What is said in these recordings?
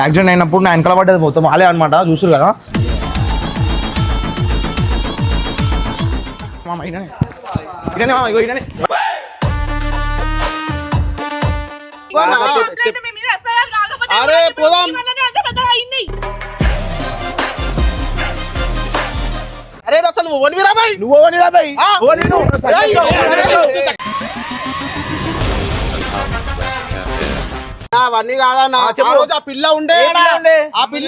Accident అయినప్పుడు నా వెనకాల పడ్డది మొత్తం వాళ్ళే అనమాట చూసారు కదా. అరే పోదాం. అరే అసలు ఓనివిరా బాయ్, నువ్వు అవన్నీ కాదన్నా. ఆ రోజు ఆ పిల్ల ఉండే, ఆ పిల్ల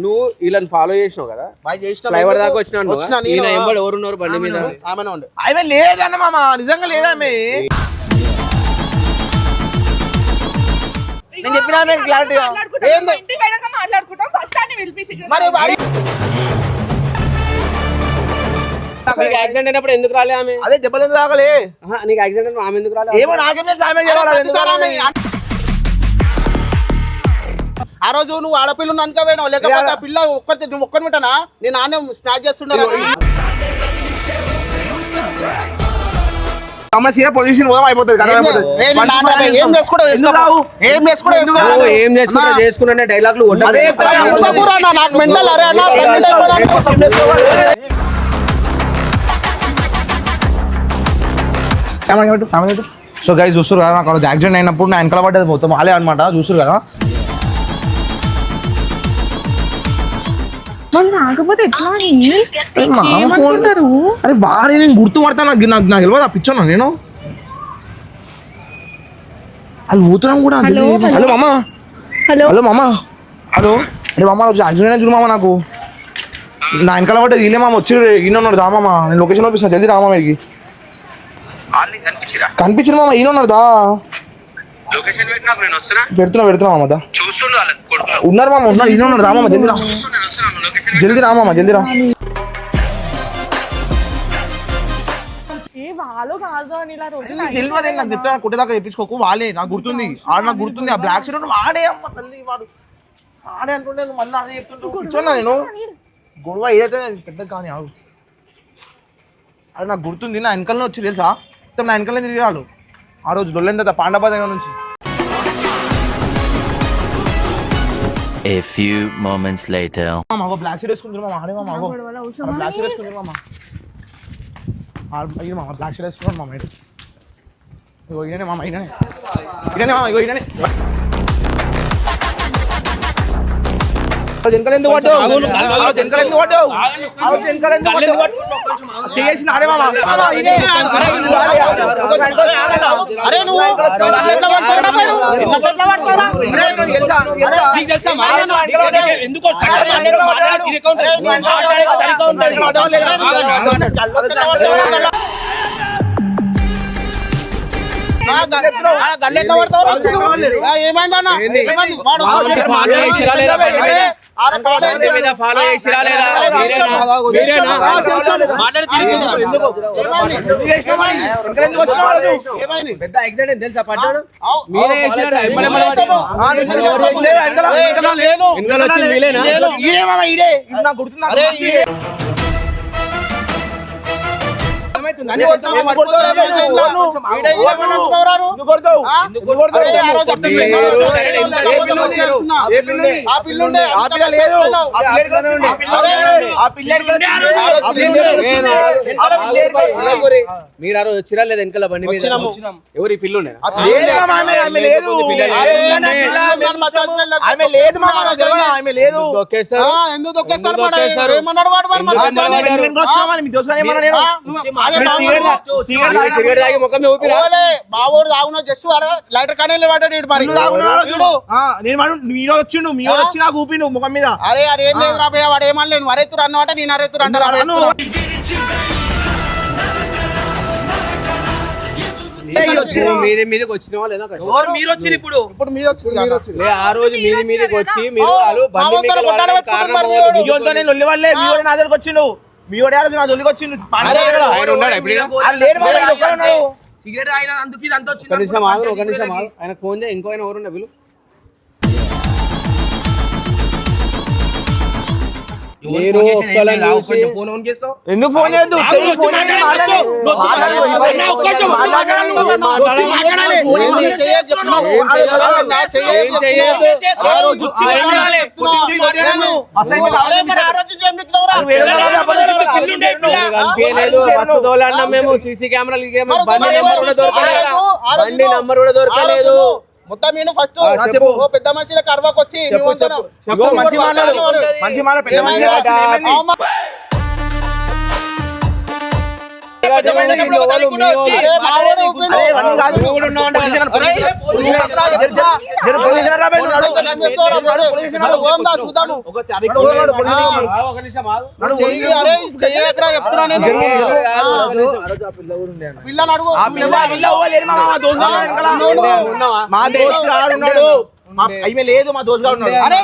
నువ్వు వీళ్ళని ఫాలో చేసినావు కదా, ఫ్లైఓవర్ దాకా వచ్చినావు. ఈయన ఎంబడి ఎవరున్నారు బండి మీద? ఆమెనే ఉండే. ఆమె లేదన్న మామ, నిజంగా లేదా ఆమె. నేను చెప్పిన క్లారిటీగా నీకు యాక్సిడెంట్ అయినప్పుడు ఎందుకు రాలే ఆమె? అదే దెబ్బలు ఎందుకు తాగలే? నీకు యాక్సిడెంట్ ఆమె ఎందుకు రాలే? ఏమో నాకేం ఆ రోజు నువ్వు ఆడపిల్ల అనుకోవేనావు, లేకపోతే ఆ పిల్ల నువ్వు ఒక్కరి మిట్టనా నేను నాన్న స్నాచ్ చేస్తున్నారు. సమస్య పొజిషన్ అయిపోతుంది కదా. ఏం చేసుకున్నా డైలాగులు నాకు మెంటల్. అరే అన్న సో గైస్ చూస్తారు కదా, నాకు యాక్సిడెంట్ అయినప్పుడు నా వెనకాల పడ్డది మొత్తం వాళ్ళే అనమాట చూస్తారు కదా. అరే వారే నేను గుర్తుపడతా, నాకు తెలియదు ఆ పిచ్చోనా నేను. అది పోతున్నాం కూడా. హలో మామా, హలో మామా, హలో. అరే మామ రోజు యాక్సిడెంట్ చూడు మామ, నాకు నా వెనకాల పడ్డది వీళ్ళే మామ. వచ్చి ఈయన ఉన్నాడు దా మామ, నేను లొకేషన్ పంపిస్తాను జల్దీ రా మామ. వీడికి కనిపించింది మామ, ఈయన ఉన్నాడు దా. పెడుతున్నా మామ దా. ఉన్నారు మామ, ఉన్నారు, ఈయన ఉన్నాడు రా మామ. జల్దీ రా, జల్దీ రా మామ, జల్దీ రా. తెలియదు నాకు చెప్తాను, కొట్టేదాకా చెప్పించుకోకు. వాళ్ళే నాకు గుర్తుంది, నాకు గుర్తుంది. ఆ బ్లాక్ షర్ట్ వాడే అమ్మ తల్లి, వాడు వాడే అనుకుంటే మళ్ళీ అదే చెప్తుంటా కూర్చోన్నా నేను. గొడవ ఏదైతే పెద్దది కానీ ఆగు. అది నాకు గుర్తుంది, నా వెనకాలనే వచ్చి తెలుసా, మొత్తం నా వెనకాలనే తిరిగాడు ఆ రోజు లొల్లెంత పాండపా దగ్గర నుంచి. A few moments later. మామ బ్లాక్ షర్ట్ వేసుకుంటారు మామ, ఆడే మామ. బ్లాక్ షర్ట్ వేసుకుంటారు మామ, అయ్యి మామ బ్లాక్ షర్ట్ వేసుకున్నాడు మామ. ఇగో ఈయనే మామ, ఈయనే మామ, ఇగో ఈయనే. వెనకాల ఎందుకు పడ్డావు? వెనకాల ఎందుకు పడ్డావు? చేసిన ఆడే మామ. అరే నువ్వు ఏమైందన్నా? పెద్ద యాక్సిడెంట్ తెలుసా పడ్డాడు? మీరు ఆ రోజు వచ్చిరా లేదా వెనకాల బండి మీద? ఎవరు ఈ పిల్లు? మావోడు తాగున్నా జస్ట్ లైటర్ కానీ వచ్చిండు, మీరు వచ్చి నాకు ఊపి నువ్వు ముఖం మీద. అరే అరే ఏం లేదు రాబోయే వాడు ఏమని లేదు. అరేతురు అన్నమాట, నేను అరేతురు అంటారు. మీదకి వచ్చిన వాళ్ళు మీరు వచ్చి ఇప్పుడు మీద వచ్చింది. ఆ రోజు మీదకి వచ్చి మీరు నా దగ్గరకు వచ్చిండు. మీ వాడు నా జొల్లికి వచ్చిండు. సిగరెట్ ఆయన అందుకు ఇది అంత వచ్చింది. ఒక నిమిషం ఆయన ఫోన్ చేయి. ఇంకో ఆయన ఎవరున్నా వీళ్ళు మీరు ఒక్కళ్ళని చూసి ఫోన్ ఆన్ చేస్తావు ఎందుకు ఫోన్ చేయొద్దు చెయ్యి, ఫోన్ చేసి మాట్లాడు. కనిపించలేదు బస్సు తోలన్నా మేము సీసీ కెమెరాలు బండి నెంబర్ కూడా దొరకలేదు, బండి నంబర్ కూడా దొరకలేదు. మొత్తం నేను ఫస్ట్ చెప్పు. పెద్ద మనుషుల కర్వకు వచ్చి ఇగో మంచి మాట్లాడు, మంచి మాట, పెద్ద మనిషి వచ్చి ఏమైంది? అరే మావాడు ఊపిండు. అరే, ఇవన్నీ కాదు. పొజిషన్ చూద్దాము చెయ్యి, అరే చెయ్యి ఎక్కడ చెప్తున్నా నేను. పిల్లని అడుగు. మా దోస్తు ఉన్నాడు, అయిమే లేదు, మా దోస్తు ఉన్నాడు. అరే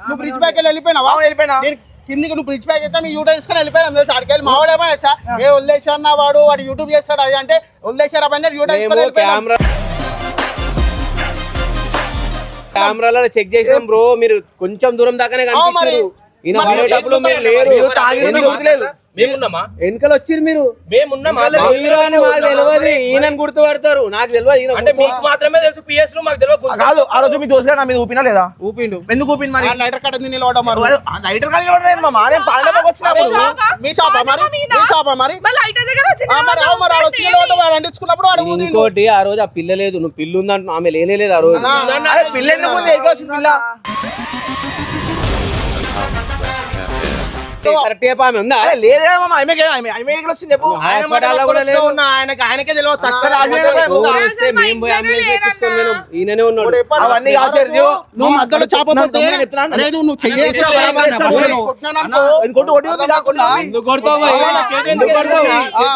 నువ్వు బ్రిడ్జ్ బ్యాక్ వెళ్ళిపోయినావా? వెళ్ళిపోయినా నేను కిందికి నువ్వు బ్రిడ్జ్ బ్యాక్ అయితే యూటర్న్ తీసుకొని వెళ్ళిపోయినా తెలుసు. అడిగి మావాడేమో వచ్చా ఏ వదిలేసా అన్న వాడు యూట్యూబ్ చేస్తాడు అది అంటే వదిలేసారా పని యూటర్న్ తీసుకొని వెళ్ళిపోయినా. కెమెరాలో చెక్ చేసాం బ్రో, మీరు కొంచెం దూరం దాకానే కనిపించారు. ఈయన పోయేటప్పుడు మీరు లేరు, మేమున్నామా వెనకలు వచ్చిరు మీరు. మేమున్నామా తెలియదు, ఈయన గుర్తుపడతారు, నాకు తెలియదు. అంటే మీకు మాత్రమే తెలుసు, పిఎస్ లో మాకు తెలియదు. కాదు, ఆ రోజు మీ దోస్తు నా మీద ఊపినా లేదా? ఊపిండు. ఎందుకు ఊపింది మరి? లైటర్ కట్ట నిలవడం మరి లైటర్ కలిగి ఉండలేదు మా మానే పాండవకు వచ్చినప్పుడు. మీ షాపా మరి? మీ షాపా మరి? మరి ఆడ వచ్చి నిలవడం వాడు అంటించుకున్నప్పుడు వాడు ఊదిండు. ఇంకోటి ఆ రోజు ఆ పిల్ల లేదు, నువ్వు పిల్ల ఉందంటు ఆమె లేనేలేదు ఆ రోజు. అరే, పిల్ల ఎందుకు ఉంది? ఎక్కడ వచ్చింది పిల్ల? కరెక్ట్ చెప్ప ఆమె ఉందా? అరే, లేదే మామ, ఆమె ఎక్కడ వచ్చింది చెప్పు. హాస్పిటల్లో కూడా లేదు. ఆయనకే తెలియదు. సరే, రాజుగారే చెప్పు. మేము పోయి అంబులెన్స్ ఎక్కించుకొని పోయినాం. ఈయననే ఉన్నాడు. అవన్నీ కాదు సర్జీ. నువ్వు మధ్యలో చాప పడితే అరే నువ్వు చెయ్యేసి ఇంకోటి ఒకటి ఉంది, ఇలా కొన్ని ఉంది. ఎందుకు కొడతావు భయ్? ఎందుకు కొడతావు?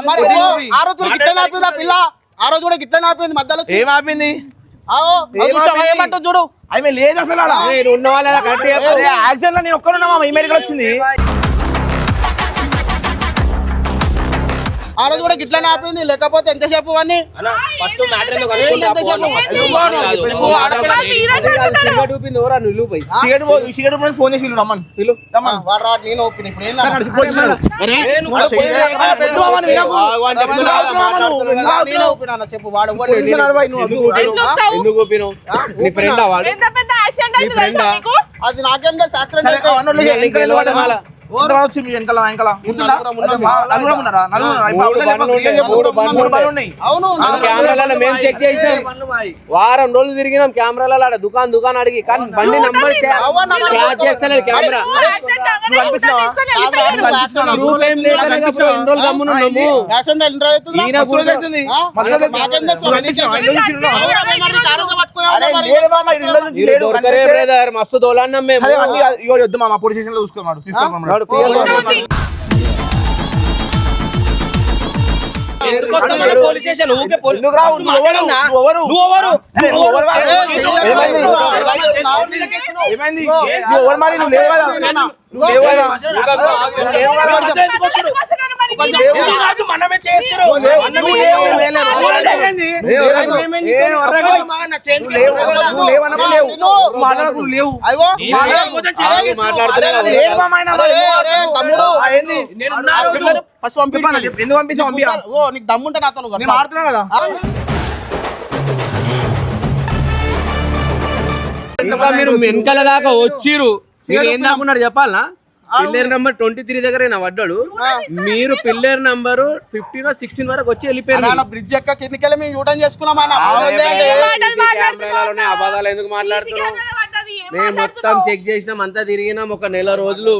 మరి ఇదిగో, ఆ రోజు కూడా గిట్ల నాపింది ఆ పిల్ల. ఆ రోజు కూడా గిట్ల నాపింది మధ్యలో వచ్చి. ఏం ఆపింది? ఏమంటావు చూడు. ఆమె లేదు అసలు ఆడ. నేను ఉన్న వాళ్ళ కరెక్ట్ చెప్పు. అరే, యాక్సిడెంట్ లో నేను ఒక్కరున్నా మామ, ఈ మెడికల్ వచ్చింది. ఆ రోజు కూడా గిట్ల నాపింది, లేకపోతే ఎంతసేపు అని ఫస్ట్ మ్యాటర్ ఎందుకు ఎంతసేపు సిగరెట్ ఊపింది ఎవరా నువ్వు పోయి సిగరెట్ ఫోన్ చేసి వీళ్ళు రమ్మని. పిలు. వాడు రా నేను ఒప్పిన ఇప్పుడు ఏందా నేను ఒప్పినా చెప్పు వాడు ఎందుకు ఊపినావు? నీ ఫ్రెండ్ వాడు? నీ ఫ్రెండా? అది నాకేం తెలుసు యాక్సిడెంట్ అయితే వచ్చింది వెనకాల అవును కెమెరాలలో మేము చెక్ చేసినాం, వారం రోజులు తిరిగినాం కెమెరాలలో ఆడ దుకాణం అడిగి, కానీ బండి నంబర్ క్యాచ్ చేస్తలేదు కెమెరా. దొరకరే బ్రదర్, మస్తు దోలాన్నాం మేము. వద్దు మా పోలీస్ స్టేషన్ లో చూసుకోమన్నాడు. పోలీస్ స్టేషన్ ఊకే ఎందుకు రావు? నువ్వు ఎవరు? ఏమైంది? నువ్వు ఎవరు మరి? నువ్వు లేవు కదా? నువ్వు లేవు కదా? మనమే చేస్తారు. నువ్వు లేవు. ఫస్ట్ ఎందుకు పంపిస్తా? ఓ నీకు దమ్ముంటే నాతో నేను ఆడుతున్నా కదా. ఇంకా మీరు వెనకాల దాకా వచ్చిరు, మీరు ఏం దాకున్నారు చెప్పాలనా? పిల్లర్ నంబర్ 23 దగ్గర నా పడ్డాడు, మీరు పిల్లర్ నంబర్ 15 or 16 వరకు వచ్చి వెళ్ళిపోయారు. బ్రిడ్జ్ ఎక్క కిందకెళ్ళి మేము యూటర్న్ చేసుకున్నాం. అబద్ధాలు ఎందుకు మాట్లాడుతున్నాం? మేము మొత్తం చెక్ చేసినాం, అంతా తిరిగినాం ఒక నెల రోజులు.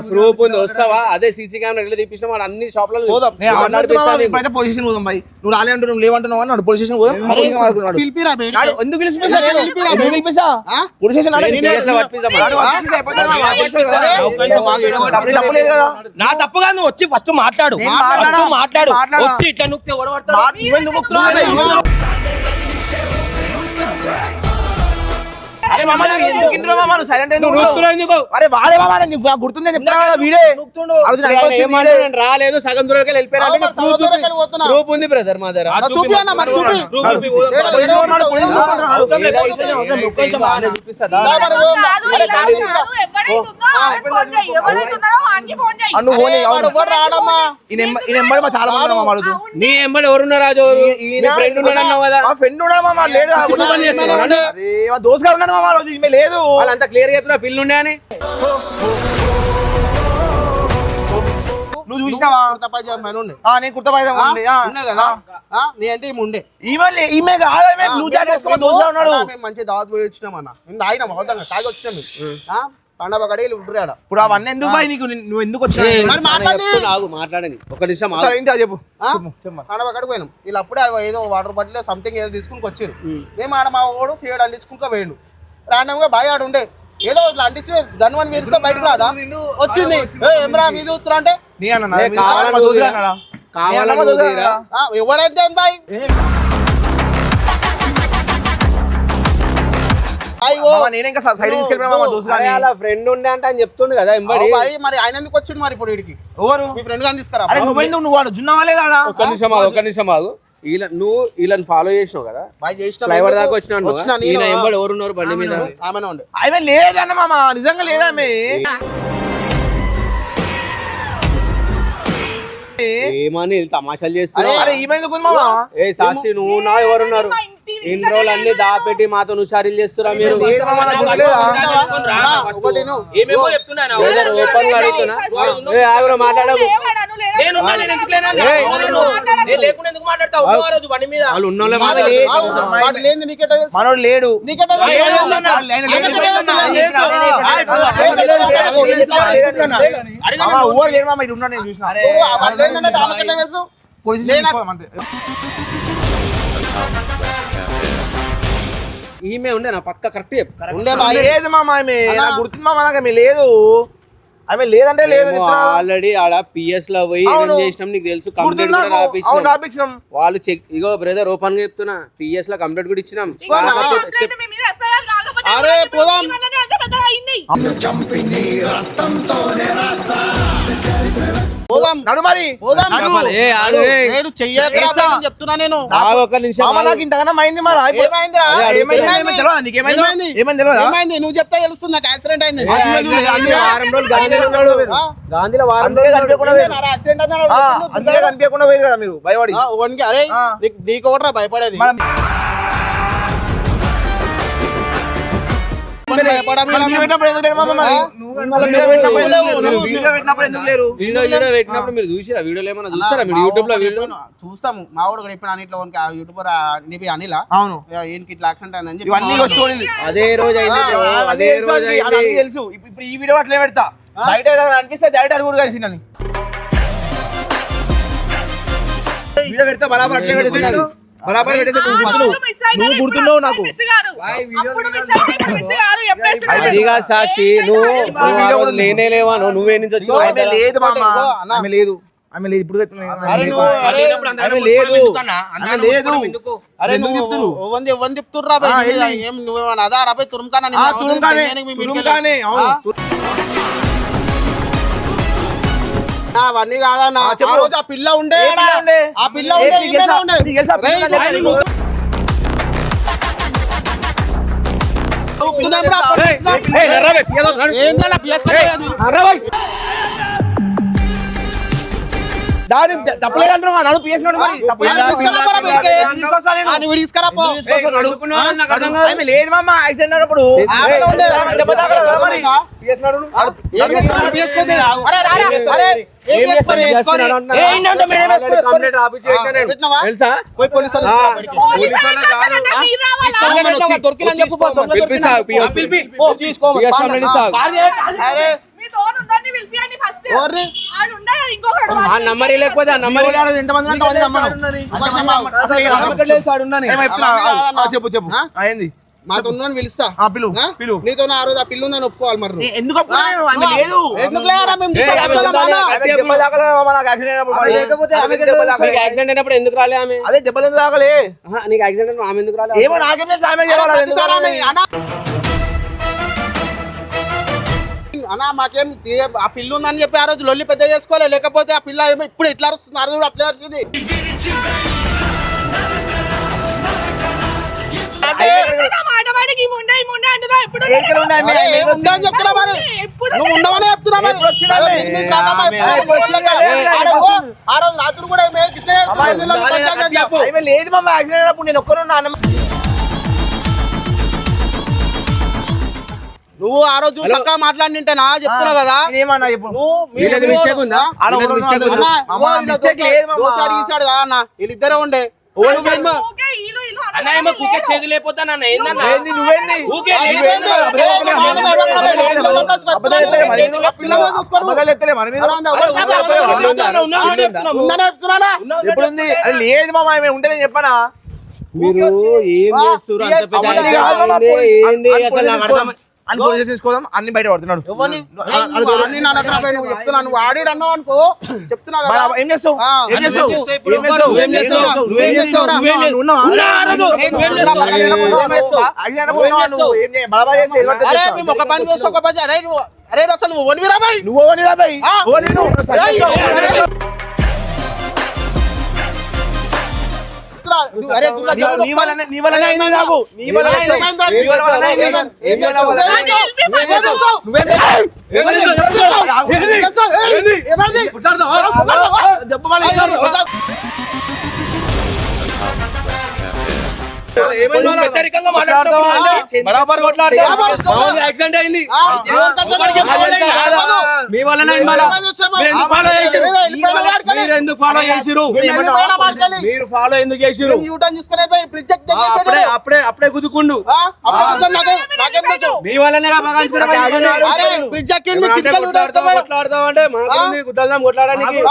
ప్రూఫ్ ఉంది, వస్తావా? అదే సీసీ కెమెరా ఎట్లా తీపిస్తాం వాడు అన్ని షాప్లలో పోలీస్ స్టేషన్ పోదాం భయ్. నువ్వు రాలే అంటూ నువ్వు లేవంటున్నావు అని పోలీస్ స్టేషన్ పోదాం. ఎందుకు పిలిపిస్తా? పోలీస్ స్టేషన్ లేదు కదా. నా తప్పుగా నువ్వు వచ్చి ఫస్ట్ మాట్లాడు. వచ్చి ఇట్లా నువ్వు ఎవరు పడతాడు? అరే మామ నువ్వు ఎందుకు ఇంట్లో మామ నువ్వు సైలెంట్ ఎందుకు నువ్వు నొక్కుతున్నావు ఎందుకు? అరే వాడే మామ నాకు గుర్తుందని చెప్తున్నా కదా వీడే ఆ రోజు నాకు వచ్చింది ఏమన్నా నేను రాలేదు సగం దూరం వెళ్ళిపోయాను సగం దూరం వెళ్ళి పోతున్నా. ప్రూఫ్ ఉంది బ్రదర్ మా దగ్గర. ఆ చూపి అన్న మరి చూపి పోలీసులు ఉన్నాడు, పోలీసులు ఉన్నాడు. ఆ నువ్వు పోనీ, అవును. రాడమ్మా ఈ నెంబర్ మా చాలా మంది ఉన్నారు మామ ఆ రోజు. నీ ఎంబడి ఎవరున్నారు రాజు? నీ ఫ్రెండ్ ఉన్నాడు అన్నావు కదా. మా ఫ్రెండ్ ఉన్నాడు మామ లేడు అరే మా దోస్త్ గారు ఉన్నాడు మామ ఆ రోజు ఈమె లేదు. వాళ్ళంతా క్లియర్ గా చెప్తున్నా పిల్లు ఉండే అని. నువ్వు చూసినావా? నేను కుర్త పైదా ఉండే కదా నీ అంటే ఈమె ఉండే ఈమె కాదు నువ్వు జాగ్రత్త చేసుకో దోస్త్ గారు ఉన్నాడు. మేము మంచి దావత్ పోయి వచ్చినామన్నా మేము తాగినాం అవుతాం తాగి వచ్చినాం మేము పండగ కడిగి ఉంటున్నాడు. ఇప్పుడు అవన్నీ ఎందుకు బాయ్ నీకు నువ్వు ఎందుకు వచ్చినావు? మరి మాట్లాడి ఆగు మాట్లాడని ఒక నిమిషం ఆగు. సరే, ఏంటి అది చెప్పు పండగ కడిగి పోయినాం వీళ్ళు అప్పుడే ఏదో వాటర్ బాటిల్ సంథింగ్ ఏదో తీసుకుని వచ్చారు. మేము ఆడ మా ఓడు చేయడం అంటించుకుంటూ పోయిండు. రాండమ్ గా బాయ్ ఆడు ఉండే ఏదో ఇట్లా అంటించి ధన్వన్ విరిస్తే బయటకు రాదా వచ్చింది ఏమరా మీద ఉత్తరా అంటే నీ అన్న ఏ, కావాలని వదిలేరా? కావాలని వదిలేరా? ఎవరైతే బాయ్ అయ్యో నేను ఇంకా సైడ్ తీసుకెళ్ళిపోయినా మా దోస్త్ అరే గారిని. అలా ఫ్రెండ్ ఉండే అంటే అని చెప్తుండు కదా ఎంబడి. బాయ్ మరి ఆయన ఎందుకు వచ్చిండు మరి ఇప్పుడు వీడికి ఎవరు? మీ ఫ్రెండ్ గాని తీసుకురా అరే నువ్వెందుకు నువ్వు వాడు జున్నావా లేదా ఆడ? ఒక్క నిమిషం ఆగు, ఒక్క నిమిషం ఆగు. నువ్వు వీళ్ళని ఫాలో చేసినావు కదా బాయ్ చేసిన ఫ్లైఓవర్ దాకా వచ్చినావు వచ్చినా కదా? ఈయన ఎంబడి ఎవరున్నారు బండి మీద? ఆమెనే ఉండే ఆమె లేదన్న మామ నిజంగా లేదా ఆమె ఏమని తమాషాలు చేస్తున్నావు? అరే ఈమె ఎందుకు ఉంది మామ? ఏ సాక్షి నువ్వు నా ఎవరున్నారు? ఇన్ని రోజులు అన్ని దాపెట్టి మాతో నుషారీలు చేస్తురా మీరు? లేదు మామ, నాకు గుర్తులేదా? ఒకటి నువ్వు ఏమేమో చెప్తున్నాను బ్రదర్, ఓపెన్ గా అడుగుతున్నా. ఏ ఆగురా, మాట్లాడకు. నేను లేకుండా ఎందుకు మాట్లాడతావు ఆ రోజు బండి మీద? వాళ్ళు ఉన్నోళ్ళే వాడు మాట్లాడు. వాడు లేనిది నీకెట్ట తెలుసు? మనోడు లేడు. నీకెట్ట తెలుసు? మామ ఊరు లేడు మామ, ఇది ఉన్నాడు నేను చూసిన. వాడు లేనిదంటే ఆమెకెట్ట తెలుసు? పోలీసు స్టేషన్ తీసుకోవాలి అంతే. ఈమె ఉండే నా పక్క కరెక్ట్ చెప్పు. ఉండే బాయ్ లేదు మామ ఆమె నాకు గుర్తుంది మామ, నాకు ఆమె లేదు. ఆమె లేదంటే లేదు ఆల్రెడీ ఆడ పిఎస్ లో పోయి అవును. ఏం చేసినాం నీకు తెలుసు. కంప్లీట్ గుర్తుంది కూడా నాకు. అవును, రాపించినాం. రాపించినాం. వాళ్ళు చెక్ ఇగో బ్రదర్ ఓపెన్ గా చెప్తున్నా పిఎస్ లో కంప్లీట్ కూడా ఇచ్చినాం. అరే పోదాం పోదాం నడు మరి పోదాం చెప్పాలి. ఏ ఆగు, ఏ. నేను చెయ్యకరా అని చెప్తున్నా నేను ఆగు, ఒక్క నిమిషం మామ ఆగు. నాకు ఇంతగానో అయింది మరి ఏమైందిరా? ఏమైంది తెలియదా నీకు? ఏమైంది? ఏమైంది తెలియదా? ఏమైంది నువ్వు చెప్తే తెలుస్తుంది నాకు యాక్సిడెంట్ అయింది ఏ, అందుకే వారం రోజులు గాంధీలో ఉన్నాడు. గాంధీలో వారం అందుకే కనిపించకుండా పోయారు. యాక్సిడెంట్ అందుకే కనిపించకుండా పోయారు కదా మీరు భయపడి. అరే నీకు ఒకట్రా భయపడేది వీడియో పెట్టినప్పుడు ఎందుకు లేరు మామ మరి? వీడియో పెట్టినప్పుడు ఎందుకు లేరు? వీడియో పెట్టినప్పుడు మీరు చూసిరా? వీడియోలు ఏమైనా చూస్తారా మీరు యూట్యూబ్ లో? వీడియో చూస్తాము మా వాడు ఇప్పుడు అన్నిట్లో యూట్యూబర్ నీవి అనిలా అవును ఈయనకి ఇట్లా యాక్సిడెంట్ అయిందని చెప్పి ఇవన్నీ స్టోరీలు. అదే రోజు అయింది bro. అదే రోజు అది అయింది. నాకు తెలుసు. ఇప్పుడు ఈ వీడియో అట్లే పెడతా. బయట ఏదైనా అనిపిస్తే డైరెక్ట్ అడుగుడు కలిసి నన్ను వీడియో పెడతా బరాబర్ అట్లే పెట్టేసి బరాబర్ పెట్టేసి నువ్వు గుర్తున్నావు నాకు. అది కాదు సాక్షి, నువ్వు ఆ రోజు లేనే లేవా? నువ్వే నుంచి వచ్చి ఆమె లేదు మామ, ఆమె లేదు, ఆమె లేదు. ఇప్పుడు అరే నువ్వు అరే ఆమె లేదు, ఆమె లేదు. అరే నువ్వు ఎవరు చెప్తుర్రా ఏం నువ్వేమన్నా అదా రాబోయే తురుముకానా తురుముకానే అవును. అవన్నీ కాదన్నా ఆ రోజు ఆ పిల్ల ఉండే ఆ పిల్ల ఉండే ఈమెనే ఉండే ఏందన్నా పియస్కలేదు దాని తప్పలేదు అంటున్నా నన్ను పిఎస్నాడు మరి తీసుకురా పో ఆమె లేదు మామ యాక్సిడెంట్ అయినప్పుడు దెబ్బ తాకలేదు మరి. తెలుసా? దొరికిన చెప్పు ఆ నంబర్ లేకపోతే ఆ నంబర్ ఎంతమంది చెప్పు చెప్పు అయింది మాతో పిలుస్తా పిలు పిలు నీతో ఆ రోజు ఆ పిల్లు ఉందని ఒప్పుకోవాలి మరి నువ్వు. ఎందుకు ఒప్పుకోలేను? ఆమె లేదు. ఎందుకు లేరా మేము తీసుకొచ్చామా అన్న? దెబ్బ తాకలేదు మామ నాకు యాక్సిడెంట్ అయినప్పుడు. యాక్సిడెంట్ అయినప్పుడు ఎందుకు రాలే ఆమె? అదే దెబ్బలు తాకలే నీకు యాక్సిడెంట్ ఆమె ఎందుకు రాలే? ఏమో నాకేమే సామె ప్రతిసారి ఆమె అన్న అన్నా మాకేం ఆ పిల్ల ఉందని చెప్పి ఆ రోజు లొల్లి పెద్ద చేసుకోవాలి, లేకపోతే ఆ పిల్ల ఏమో ఇప్పుడు ఇట్లా అరుస్తుంది, ఆ రోజు అట్లా అరుస్తుంది. ఉందని చెప్తున్నా మరి, నువ్వు ఉండవనే చెప్తున్నా మరి. ఆ రోజు రాత్రి కూడా లేదు మామ యాక్సిడెంట్ అయినప్పుడు నేను ఒక్కరున్నా అన్న. నువ్వు ఆ రోజు చక్కగా మాట్లాడింటేనా చెప్తున్నా కదా. ఏమన్నా చెప్పు అడిగిసాడు కదా అన్న, వీళ్ళిద్దరే ఉండే. చేతులు లేకపోతా నన్ను ఏందన్నా నువ్వేంది ఎప్పుడుంది అది లేదు మామ ఉంటే నేను చెప్పనా. మీరు ఏం చేస్తున్నారు అంత పెద్ద ఏంది అసలు నాకు అర్థం అని పోలీస్ తీసుకోదాం అన్ని బయట పడుతున్నాడు. చెప్తున్నా నువ్వు ఆడిడు అన్నావు అనుకో, చెప్తున్నా కదా. ఏం చేస్తావు ఒక పని చేస్తావు, ఒక పని. అరే నువ్వు అరే అసలు నువ్వు ఓనివిరా బాయ్, నువ్వు ఓనిరా బాయ్. అరే నీ వల్లనే అయింది నాకు, నీ వల్లనే యాక్సిడెంట్ అయింది మీ వల్లనే మీరు ఎందుకు ఫాలో చేసిరు, మీరు ఫాలో ఎందుకు చేసిరు? అప్పుడే గుద్దుకుండు మీ వల్లనే కొట్లాడతామంటే మాకు గుద్దాం కొట్లాడడానికి.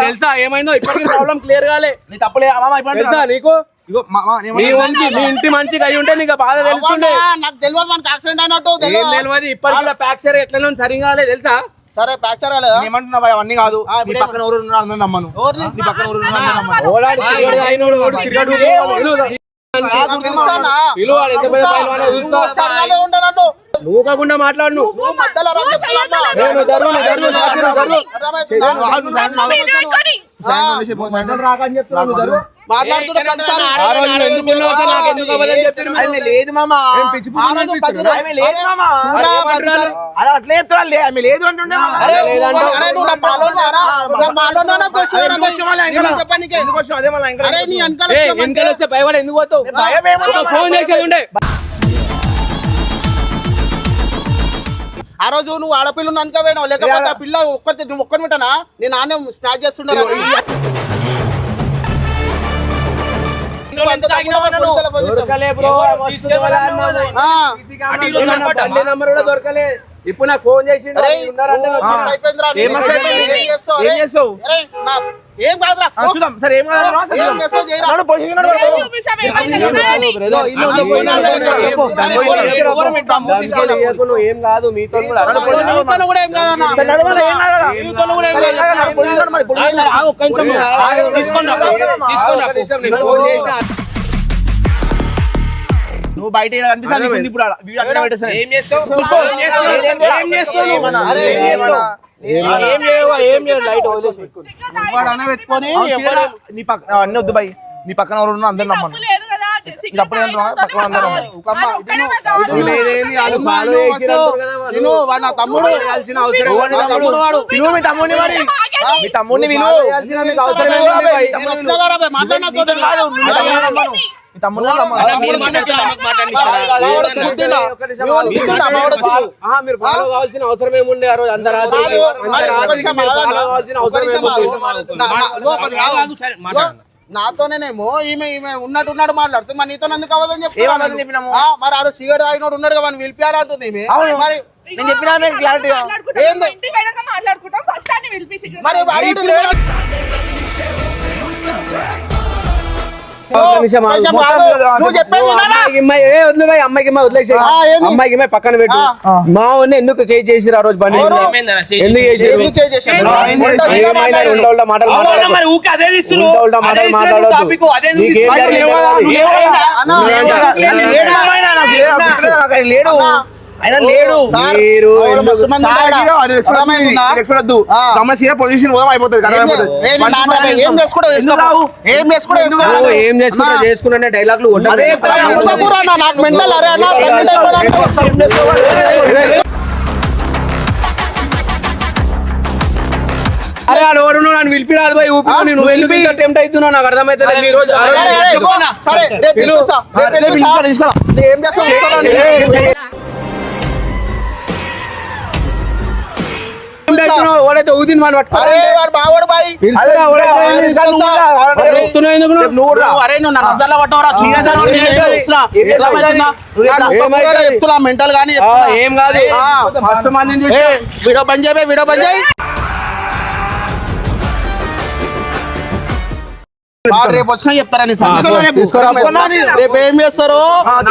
తెలుసా ఏమైందో ఇప్పటికీ ప్రాబ్లం క్లియర్ కాలే తెలుసా నీకు? మీ ఇంటి మంచిగా అయి ఉంటే నీకు బాధ తెలుస్తుండే. నాకు తెలియదు మనకి యాక్సిడెంట్ అయినట్టు తెలియదు. ఇప్పటికి ప్యాక్చర్ ఎట్లా సరిగా కాలే తెలుసా? సరే ప్యాక్చర్ ఏమంటున్నావు అవన్నీ కాదు. నీ పక్కన ఎవరు ఉన్నారు అందరూ నమ్మను, నీ పక్కన ఎవరు నువ్వు కాకుండా మాట్లాడు. లేదు మామ అట్లే చెప్తా లేదు అంటుండే. భయపడ ఎందుకు పోతావు? ఫోన్ చేసేది ఉండే. ఆ రోజు నువ్వు ఆడపిల్ల అందుకే పోయినావు, లేకపోతే ఆ పిల్ల ఒక్కరి నువ్వు ఒక్కరి వింటానా? నేను నాన్న స్నాచ్ చేస్తున్నాను. దొరకలే. ఇప్పుడు నాకు ఫోన్ చేసి ఏం కాదురా చూద్దాం సరే. ఏం ఏం కాదు మీతో నువ్వు బయట కనిపిస్తాను ఇప్పుడు ఏం చేస్తావు? పెట్టుకొని నీ పక్కన అన్నీ వద్దు బాయ్. నీ పక్కన ఎవరు ఉన్నా అందరు నమ్మను. పక్కన అందరూ తమ్ముడు మీ తమ్ముడిని మరి మీ తమ్ముడిని మీరు ఫాలో కావాల్సిన అవసరం ఏముండే? ఆ రోజు అందరూ నాతోనేమో ఈమె ఉన్నట్టున్నాడు మాట్లాడుతుంది, మరి నీతో ఎందుకు అవ్వదని చెప్తున్నాను. మరి ఆ రోజు సిగరెట్ తాగినోడు ఉన్నాడు కదా, మనం పిలిపారా అంటుంది ఈమె. మరి నేను చెప్పినా క్లారిటీ మరి ఒక్క నిమిషం ఆగు. కొంచెం ఆగు. నువ్వు చెప్పేది నువ్వు వినాలా? అమ్మాయికి ఇమ్మాయి, వదిలే భయ్, అమ్మాయికి ఇమ్మాయి వదిలేసి ఏంది? అమ్మాయికి ఇమ్మాయి పక్కన పెట్టు. మా వాడిని ఎందుకు చేసిరు ఆ రోజు బండి ఎవరు? ఏమైందన్నా చేయి? ఎందుకు చేసిరు? ఎందుకు చేసేసాడు? ఏమైనా ఉల్టా ఉల్టా మాటలు అవునా మాట్లాడకు. మరి ఊకే అదే తీస్తురు. ఉల్టా ఉల్టా అదే మాటలు తీస్తురు మాట్లాడొద్దు. టాపిక్, అదే ఎందుకు నీకేం తీస్తురు? జరిగింది? అన్నా, లేడు ఆయన లేడు సార్, మీరు అవును, ఎందుకు- మస్తు మంది సార్, ఉన్నారా? హీరో, అది expect అర్థమవుతుందా? expect వద్దు. ఆ. సమస్య పొజిషన్ పోదాం అయిపోతుంది కదా, ఏం అయిపోతుంది. ఏ నీ నాన్న రా, ఏం చేసుకుంటా చేసుకో. ఏం చేసుకుంటా చేసుకో. నువ్వు ఏం చేసుకుంటా చేసుకున్నా డైలాగులు అదే చెప్తాను. ఊరుకోకురా అన్న, నాకు మెంటల్ అరే అన్న సబ్మిట్ అయిపోయినాక అరే ఆడు ఓడు నన్ను పిలిపిరాదు పోయి ఊపి నువ్వు ఎందుకు ఇంకా టెంప్ట్ అవుతున్నావు నాకు అర్థమైతే ఈ రోజు ఆ రోజు అరే, అరే, చెప్పు. సరే రేపు పిలుస్తా. రేపు పిలుస్తా. తీసుకురా. ఏం చేస్తావు చూస్తారా నేను? టెంప్ట్ అవుతున్నావు, వాడైతే ఊదిని వాడిని పట్టుకో. అరే వాడు బావోడు బాయ్. పిలుస్తున్నా, వాడైతే అరే, ఊదిని తీసుకొస్తా. అరే, ఊపుతున్నావు ఎందుకు నువ్వు? నువ్వు రా. అరే నువ్వు నన్ను అసలు పట్టవరా చెప్తున్నా మెంటల్ గానీ ఆ, ఏం కాదు ఆ. మస్తు మందిని చూసి వీడియో బంద్ చేయి వీడియో బంద్ చేయి వాడు రేపు వచ్చినా చెప్తారా నీ సంగతి. తీసుకురా. రేపు ఏం చేస్తారు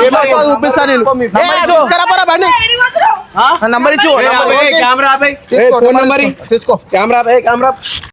ఏమవుతుందో చూపిస్తా నేను ఏ, తీసుకురా పోరా బండి నంబర్ ఇచ్చు కెమెరా ఆపేయ్. తీసుకో ఫోన్ నెంబర్ తీసుకో కెమెరా ఆపేయ్, కెమెరా